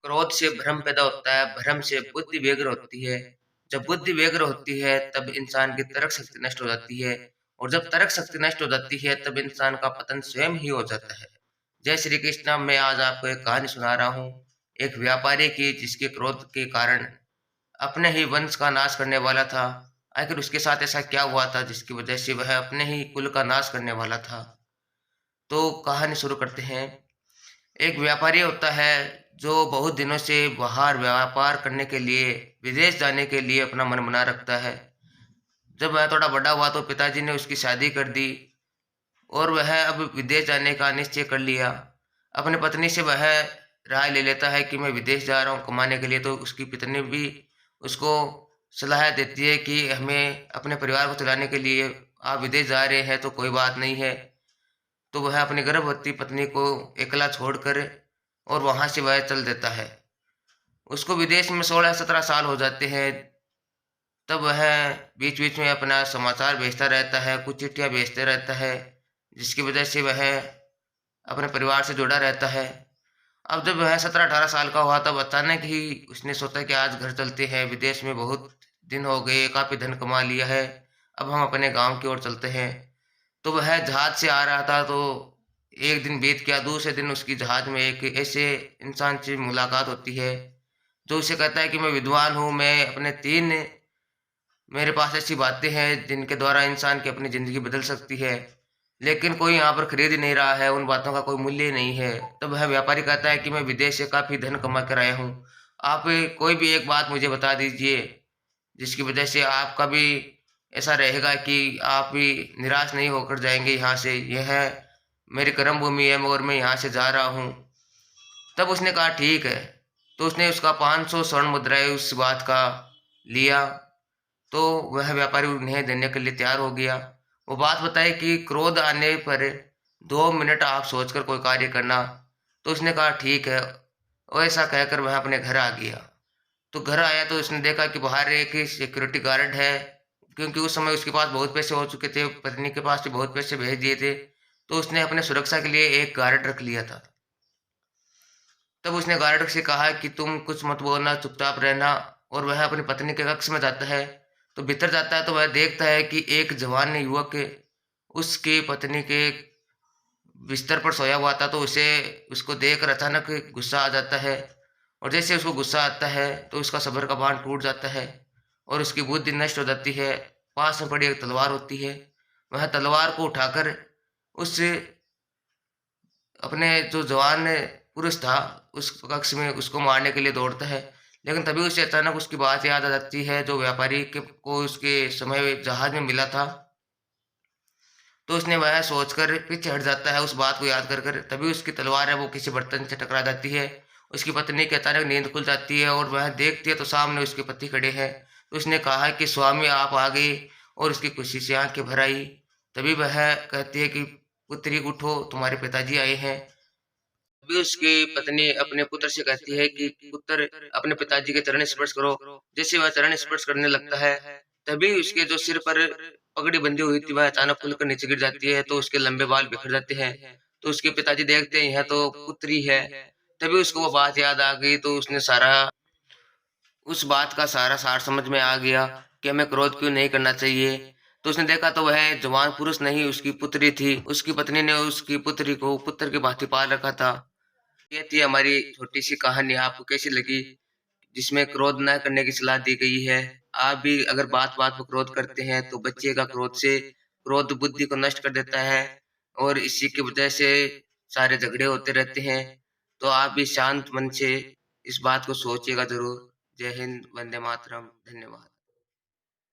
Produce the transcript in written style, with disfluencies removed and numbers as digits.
क्रोध से भ्रम पैदा होता है, भ्रम से बुद्धि व्यग्र होती है। जब बुद्धि व्यग्र होती है, तब इंसान की तर्क शक्ति नष्ट हो जाती है और जब तर्क शक्ति नष्ट हो जाती है, तब इंसान का पतन स्वयं ही हो जाता है। जय श्री कृष्ण, मैं आज आपको एक कहानी सुना रहा हूँ। एक व्यापारी की जिसके क्रोध के कारण अपने ही वंश का नाश करने वाला था। आखिर उसके साथ ऐसा क्या हुआ था जिसकी वजह से वह अपने ही कुल का नाश करने वाला था? तो कहानी शुरू करते हैं। एक व्यापारी होता है जो बहुत दिनों से बाहर व्यापार करने के लिए, विदेश जाने के लिए अपना मन बना रखता है। जब वह थोड़ा बड़ा हुआ तो पिताजी ने उसकी शादी कर दी और वह अब विदेश जाने का निश्चय कर लिया। अपनी पत्नी से वह राय ले लेता है कि मैं विदेश जा रहा हूँ कमाने के लिए, तो उसकी पत्नी भी उसको सलाह देती है कि हमें अपने परिवार को चलाने के लिए आप विदेश जा रहे हैं तो कोई बात नहीं है। तो वह अपनी गर्भवती पत्नी को अकेला छोड़कर और वहाँ से वह चल देता है। उसको विदेश में 16-17 साल हो जाते हैं। तब वह बीच-बीच में अपना समाचार भेजता रहता है, कुछ चिट्ठियाँ भेजते रहता है, जिसकी वजह से वह अपने परिवार से जुड़ा रहता है। अब जब वह 17-18 साल का हुआ, तब अचानक ही उसने सोचा कि आज घर चलते हैं, विदेश में बहुत दिन हो गए, काफ़ी धन कमा लिया है, अब हम अपने गाँव की ओर चलते हैं। तो वह जहाज से आ रहा था, तो एक दिन बीत गया, दूसरे दिन उसकी जहाज में एक ऐसे इंसान से मुलाकात होती है, जो उसे कहता है कि मैं विद्वान हूँ, मैं अपने 3 मेरे पास ऐसी बातें हैं जिनके द्वारा इंसान की अपनी ज़िंदगी बदल सकती है, लेकिन कोई यहाँ पर खरीद ही नहीं रहा है, उन बातों का कोई मूल्य ही नहीं है। तब वह व्यापारी कहता है कि मैं विदेश से काफ़ी धन कमा कर आया हूँ, आप कोई भी एक बात मुझे बता दीजिए, जिसकी वजह से आपका भी ऐसा रहेगा कि आप भी निराश नहीं होकर जाएँगे यहाँ से। यह मेरी कर्म भूमि है मगर मैं यहाँ से जा रहा हूँ। तब उसने कहा ठीक है। तो उसने उसका 500 स्वर्ण मुद्राएँ उस बात का लिया, तो वह व्यापारी उन्हें देने के लिए तैयार हो गया। वो बात बताई कि क्रोध आने पर 2 मिनट आप सोचकर कोई कार्य करना। तो उसने कहा ठीक है, और ऐसा कहकर वह अपने घर आ गया। तो घर आया तो उसने देखा कि बाहर एक सिक्योरिटी गार्ड है, क्योंकि उस समय उसके पास बहुत पैसे हो चुके थे, पत्नी के पास भी बहुत पैसे भेज दिए थे, तो उसने अपने सुरक्षा के लिए एक गार्ड रख लिया था। तब उसने गार्ड से कहा कि तुम कुछ मत बोलना, चुपचाप रहना, और वह अपनी पत्नी के कक्ष में जाता है। तो भीतर जाता है तो वह देखता है कि एक जवान युवक उसकी पत्नी के बिस्तर पर सोया हुआ था, तो उसे उसको देखकर अचानक गुस्सा आ जाता है और जैसे उसको गुस्सा आता है तो उसका सब्र का बाँध टूट जाता है और उसकी बुद्धि नष्ट हो जाती है। पास में पड़ी एक तलवार होती है, वह तलवार को उठाकर उस अपने जो जवान पुरुष था, उस कक्ष में उसको मारने के लिए दौड़ता है। लेकिन तभी उसे अचानक उसकी बात याद आ जाती है जो व्यापारी के को उसके समय जहाज में मिला था। तो उसने वह सोचकर पीछे हट जाता है उस बात को याद कर कर। तभी उसकी तलवार है वो किसी बर्तन से टकरा जाती है। उसकी पत्नी की अचानक नींद खुल जाती है और वह देखती है तो सामने उसके पति खड़े हैं। तो उसने कहा कि स्वामी आप आ गए, और उसकी खुशी से आँखें भर आई। तभी वह कहती है कि पुत्री उठो, तुम्हारे पिताजी आए हैं। तभी उसकी पत्नी अपने पुत्र से कहती है कि पुत्र अपने पिताजी के चरण स्पर्श करो। जैसे वह चरण स्पर्श करने लगता है, तभी उसके जो सिर पर पगड़ी बंधी हुई थी वह अचानक खुलकर नीचे गिर जाती है, तो उसके लंबे बाल बिखर जाते हैं। तो उसके पिताजी देखते हैं यह तो पुत्री है। तभी उसको वो बात याद आ गई, तो उसने सारा उस बात का सारा सार समझ में आ गया कि हमें क्रोध क्यों नहीं करना चाहिए। तो उसने देखा तो वह जवान पुरुष नहीं उसकी पुत्री थी। उसकी पत्नी ने उसकी पुत्री को पुत्र की भांति पाल रखा था। ये थी हमारी छोटी-सी कहानी। आपको कैसी लगी? जिसमें क्रोध ना करने की सलाह दी गई है। आप भी अगर बात-बात पे क्रोध करते हैं तो बचिएगा क्रोध से। क्रोध बुद्धि को नष्ट कर देता है और इसी की वजह से सारे झगड़े होते रहते हैं। तो आप भी शांत मन से इस बात को सोचिएगा ज़रूर। जय हिंद, वंदे मातरम, धन्यवाद।